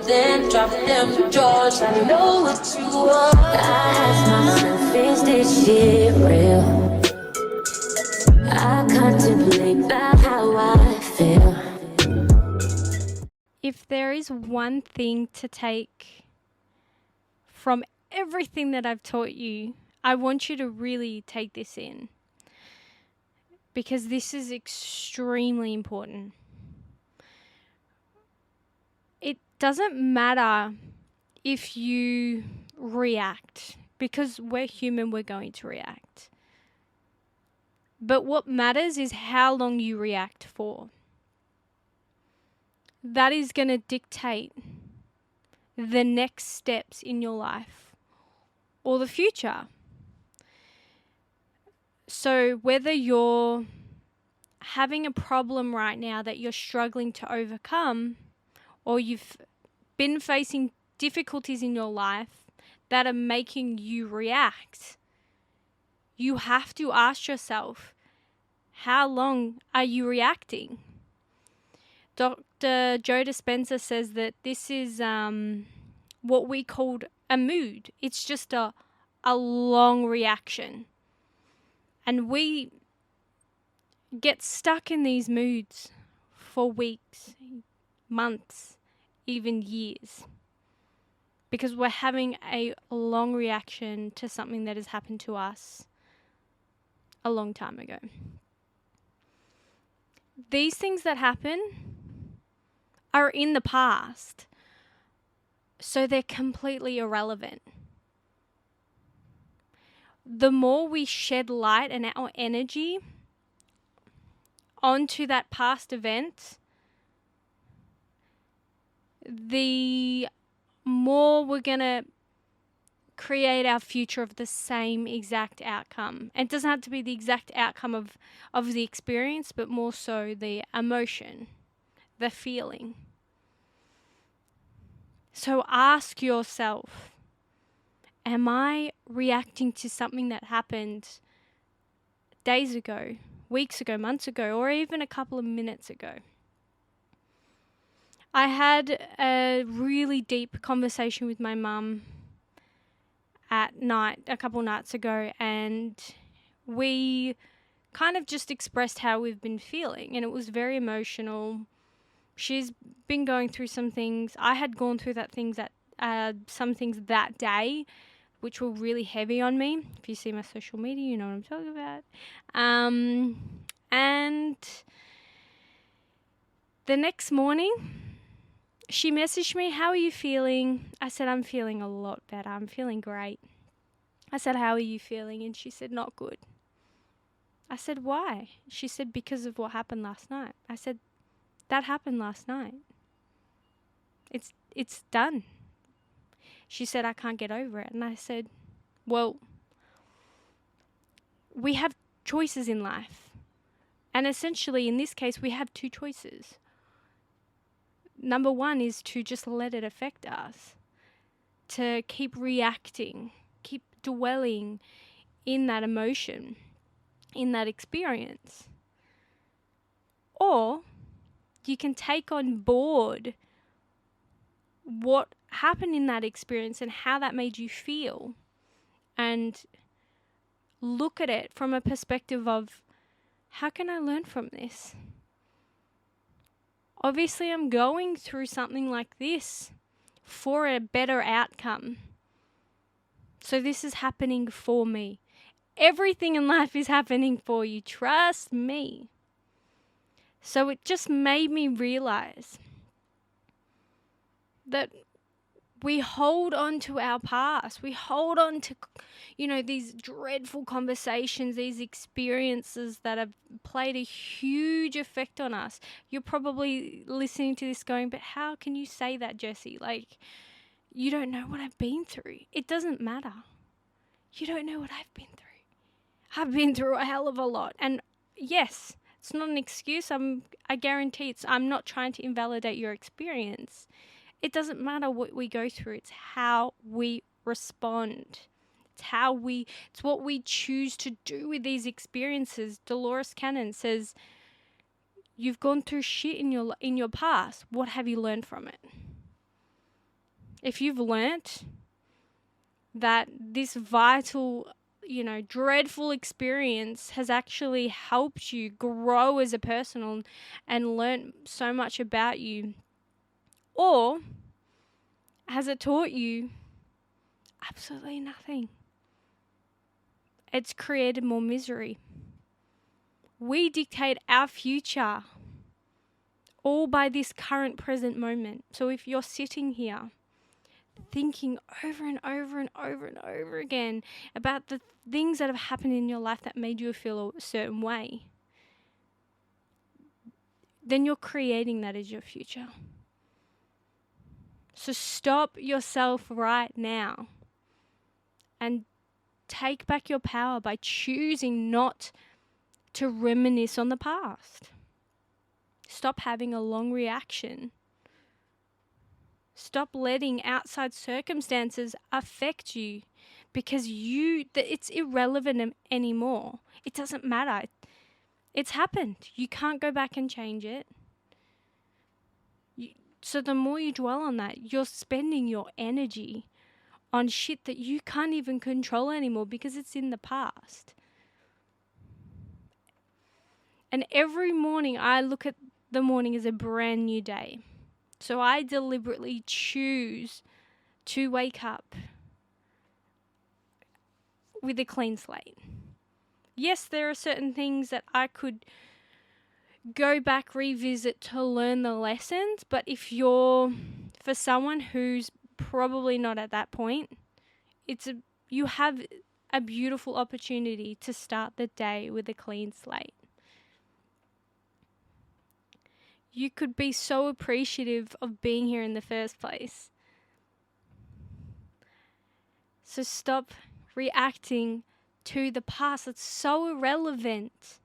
then drop them drawers. I know what you want. I ask myself, is this shit real? I contemplate about how I feel. If there is one thing to take from everything that I've taught you, I want you to really take this in, because this is extremely important. It doesn't matter if you react, because we're human, we're going to react. But what matters is how long you react for. That is going to dictate the next steps in your life or the future. So whether you're having a problem right now that you're struggling to overcome, or you've been facing difficulties in your life that are making you react, you have to ask yourself, how long are you reacting? Dr. Joe Dispenza says that this is what we called a mood. It's just a long reaction. And we get stuck in these moods for weeks, months, even years, because we're having a long reaction to something that has happened to us a long time ago. These things that happen are in the past, so they're completely irrelevant. The more we shed light and our energy onto that past event, the more we're going to create our future of the same exact outcome. And it doesn't have to be the exact outcome of the experience, but more so the emotion, the feeling. So ask yourself, am I reacting to something that happened days ago, weeks ago, months ago, or even a couple of minutes ago? I had a really deep conversation with my mum at night, a couple nights ago, and we kind of just expressed how we've been feeling, and it was very emotional. She's been going through some things. I had gone through some things that day, which were really heavy on me. If you see my social media, you know what I'm talking about. And the next morning, she messaged me, how are you feeling? I said, I'm feeling a lot better. I'm feeling great. I said, how are you feeling? And she said, not good. I said, why? She said, because of what happened last night. I said, that happened last night. It's done. She said, I can't get over it. And I said, well, we have choices in life. And essentially, in this case, we have two choices. Number one is to just let it affect us, to keep reacting, keep dwelling in that emotion, in that experience. Or you can take on board what happened in that experience and how that made you feel, and look at it from a perspective of, how can I learn from this? Obviously, I'm going through something like this for a better outcome. So this is happening for me. Everything in life is happening for you. Trust me. So it just made me realize that we hold on to our past. We hold on to, these dreadful conversations, these experiences that have played a huge effect on us. You're probably listening to this going, but how can you say that, Jessie? Like, you don't know what I've been through. It doesn't matter. You don't know what I've been through. I've been through a hell of a lot. And yes, it's not an excuse. I guarantee I'm not trying to invalidate your experience. It doesn't matter what we go through. It's how we respond. It's what we choose to do with these experiences. Dolores Cannon says, you've gone through shit in your past. What have you learned from it? if you've learnt that this vital, dreadful experience has actually helped you grow as a person and learn so much about you, or has it taught you absolutely nothing? It's created more misery. We dictate our future all by this current present moment. So if you're sitting here thinking over and over and over and over again about the things that have happened in your life that made you feel a certain way, then you're creating that as your future. So stop yourself right now and take back your power by choosing not to reminisce on the past. Stop having a long reaction. Stop letting outside circumstances affect you, because it's irrelevant anymore. It doesn't matter. It's happened. You can't go back and change it. So the more you dwell on that, you're spending your energy on shit that you can't even control anymore because it's in the past. And every morning I look at the morning as a brand new day. So I deliberately choose to wake up with a clean slate. Yes, there are certain things that I could go back, revisit to learn the lessons, but for someone who's probably not at that point, you have a beautiful opportunity to start the day with a clean slate. You could be so appreciative of being here in the first place. So stop reacting to the past. It's so irrelevant.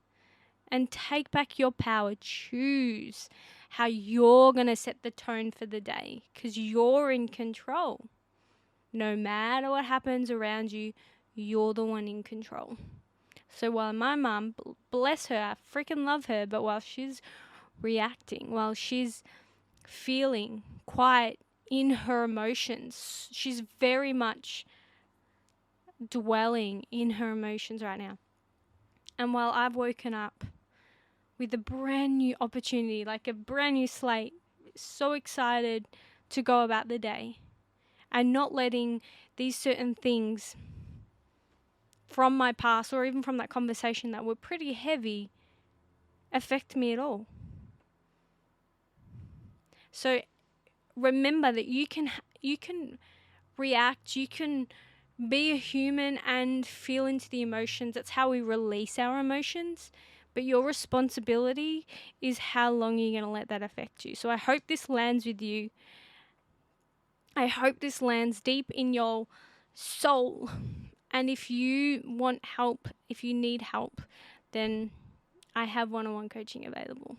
And take back your power. Choose how you're going to set the tone for the day, because you're in control. No matter what happens around you, you're the one in control. So while my mum, bless her, I freaking love her, but while she's reacting, while she's feeling quite in her emotions, she's very much dwelling in her emotions right now. And while I've woken up with a brand new opportunity, like a brand new slate, so excited to go about the day and not letting these certain things from my past or even from that conversation that were pretty heavy affect me at all. So remember that you can react, you can be a human and feel into the emotions. That's how we release our emotions. But your responsibility is how long you're going to let that affect you. So I hope this lands with you. I hope this lands deep in your soul. And if you want help, if you need help, then I have one-on-one coaching available.